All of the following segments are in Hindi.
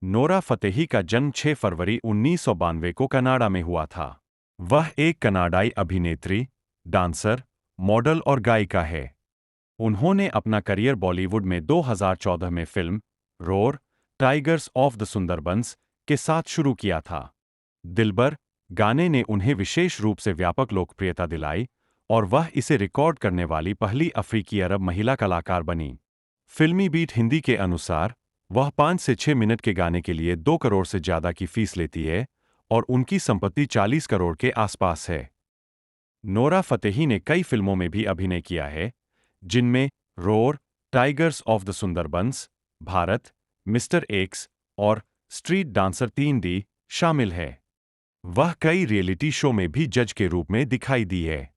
नोरा फतेही का जन्म 6 फरवरी 1992 को कनाडा में हुआ था। वह एक कनाडाई अभिनेत्री, डांसर, मॉडल और गायिका है। उन्होंने अपना करियर बॉलीवुड में 2014 में film roar, tigers of the Sundarbans के साथ शुरू किया था। दिलबर गाने ने उन्हें विशेष रूप से व्यापक लोकप्रियता दिलाई और वह इसे रिकॉर्ड करने वाली पहली अफ्रीकी अरब महिला कलाकार बनी। फिल्मी बीट हिंदी के अनुसार वह 5 से 6 मिनट के गाने के लिए 2 करोड़ से ज्यादा की फीस लेती है और उनकी संपत्ति 40 करोड़ के आसपास है। नोरा फतेही ने कई फिल्मों में भी अभिनय किया है, जिनमें roar, tigers of the Sundarbans, Bharat, mister x और स्ट्रीट डांसर 3D शामिल है। वह कई रियलिटी शो में भी जज के रूप में दिखाई दी है।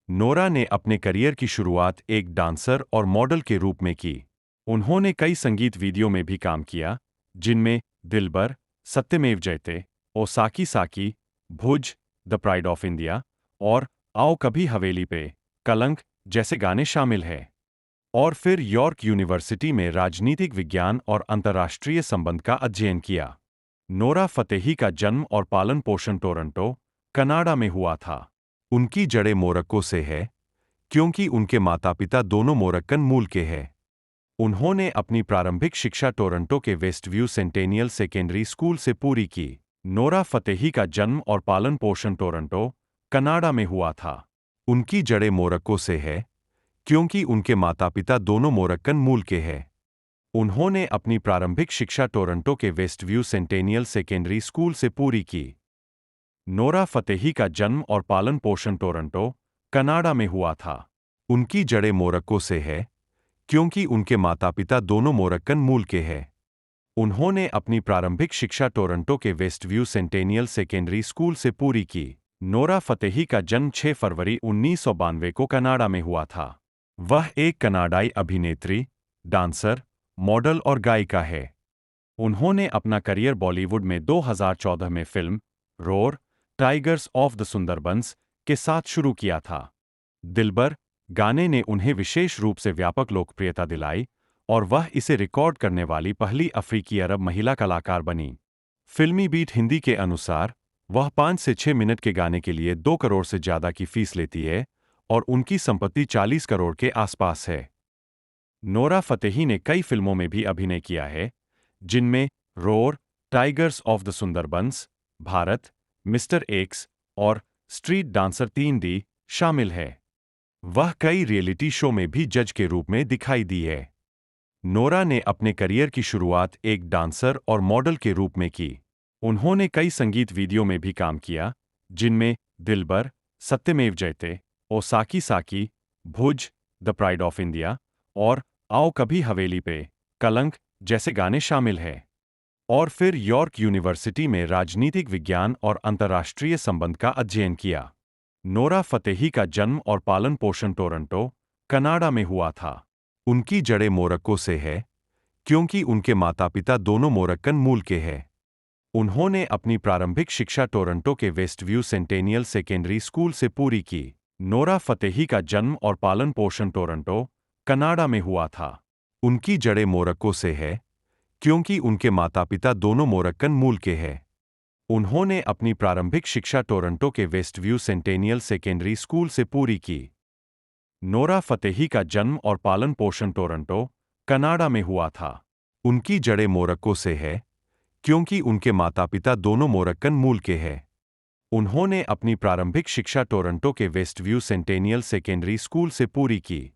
नोरा ने अपने करियर की शुरुआत एक डांसर और मॉडल के रूप में की। उन्होंने कई संगीत वीडियो में भी काम किया, जिनमें दिलबर, सत्यमेव जयते, ओ साकी साकी, भुज, द प्राइड ऑफ इंडिया और आओ कभी हवेली पे, कलंक जैसे गाने शामिल हैं। और फिर यॉर्क यूनिवर्सिटी में राजनीतिक विज्ञान और अंतर्राष्ट्रीय संबंध का अध्ययन किया। नोरा फतेही का जन्म और पालन पोषण टोरंटो, कनाडा में हुआ था। उनकी जड़ें मोरक्को से है, क्योंकि उनके माता-पिता दोनों मोरक्कन मूल के हैं। उन्होंने अपनी प्रारंभिक शिक्षा टोरंटो के वेस्टव्यू सेंटेनियल सेकेंडरी स्कूल से पूरी की। नोरा फतेही का जन्म और पालन पोषण टोरंटो, कनाडा में हुआ था। उनकी जड़ें मोरक्को से है, क्योंकि उनके माता-पिता दोनों मोरक्कन मूल के हैं। उन्होंने अपनी प्रारंभिक शिक्षा टोरंटो के वेस्टव्यू सेंटेनियल सेकेंडरी स्कूल से पूरी की। नोरा फतेही का जन्म और पालन पोषण टोरंटो, कनाडा में हुआ था। उनकी जड़ें मोरक्को से है, क्योंकि उनके माता-पिता दोनों मोरक्कन मूल के हैं। उन्होंने अपनी प्रारंभिक शिक्षा टोरंटो के वेस्टव्यू सेंटेनियल सेकेंडरी स्कूल से पूरी की। नोरा फतेही का जन्म 6 फरवरी 1992 को कनाडा में हुआ था। वह एक कनाडाई अभिनेत्री, डांसर, मॉडल और गायिका है। उन्होंने अपना करियर बॉलीवुड में 2014 में film roar, tigers of the Sundarbans के साथ शुरू किया था। दिलबर गाने ने उन्हें विशेष रूप से व्यापक लोकप्रियता दिलाई और वह इसे रिकॉर्ड करने वाली पहली अफ्रीकी अरब महिला कलाकार बनी। फिल्मी बीट हिंदी के अनुसार वह 5 से 6 मिनट के गाने के लिए 2 करोड़ से ज्यादा की फीस लेती है और उनकी संपत्ति 40 करोड़ के आसपास है। नोरा फतेही ने कई फिल्मों में भी अभिनय किया है, जिनमें roar, tigers of the Sundarbans, Bharat, mister x और स्ट्रीट डांसर 3D शामिल है। वह कई रियलिटी शो में भी जज के रूप में दिखाई दी है। नोरा ने अपने करियर की शुरुआत एक डांसर और मॉडल के रूप में की। उन्होंने कई संगीत वीडियो में भी काम किया, जिनमें दिलबर, सत्यमेव जयते, ओ साकी साकी, भुज, द प्राइड ऑफ इंडिया और आओ कभी हवेली पे, कलंक जैसे गाने शामिल हैं। और फिर यॉर्क यूनिवर्सिटी में राजनीतिक विज्ञान और अंतर्राष्ट्रीय संबंध का अध्ययन किया। नोरा फतेही का जन्म और पालन पोषण टोरंटो, कनाडा में हुआ था। उनकी जड़ें मोरक्को से है, क्योंकि उनके माता-पिता दोनों मोरक्कन मूल के हैं। उन्होंने अपनी प्रारंभिक शिक्षा टोरंटो के वेस्टव्यू सेंटेनियल सेकेंडरी स्कूल से पूरी की। नोरा फतेही का जन्म और पालन पोषण टोरंटो, कनाडा में हुआ था। उनकी जड़ें मोरक्को से है, क्योंकि उनके माता-पिता दोनों मोरक्कन मूल के हैं। उन्होंने अपनी प्रारंभिक शिक्षा टोरंटो के वेस्टव्यू सेंटेनियल सेकेंडरी स्कूल से पूरी की। नोरा फतेही का जन्म और पालन पोषण टोरंटो, कनाडा में हुआ था। उनकी जड़ें मोरक्को से है, क्योंकि उनके माता-पिता दोनों मोरक्कन मूल के हैं। उन्होंने अपनी प्रारंभिक शिक्षा टोरंटो के वेस्टव्यू सेंटेनियल सेकेंडरी स्कूल से पूरी की।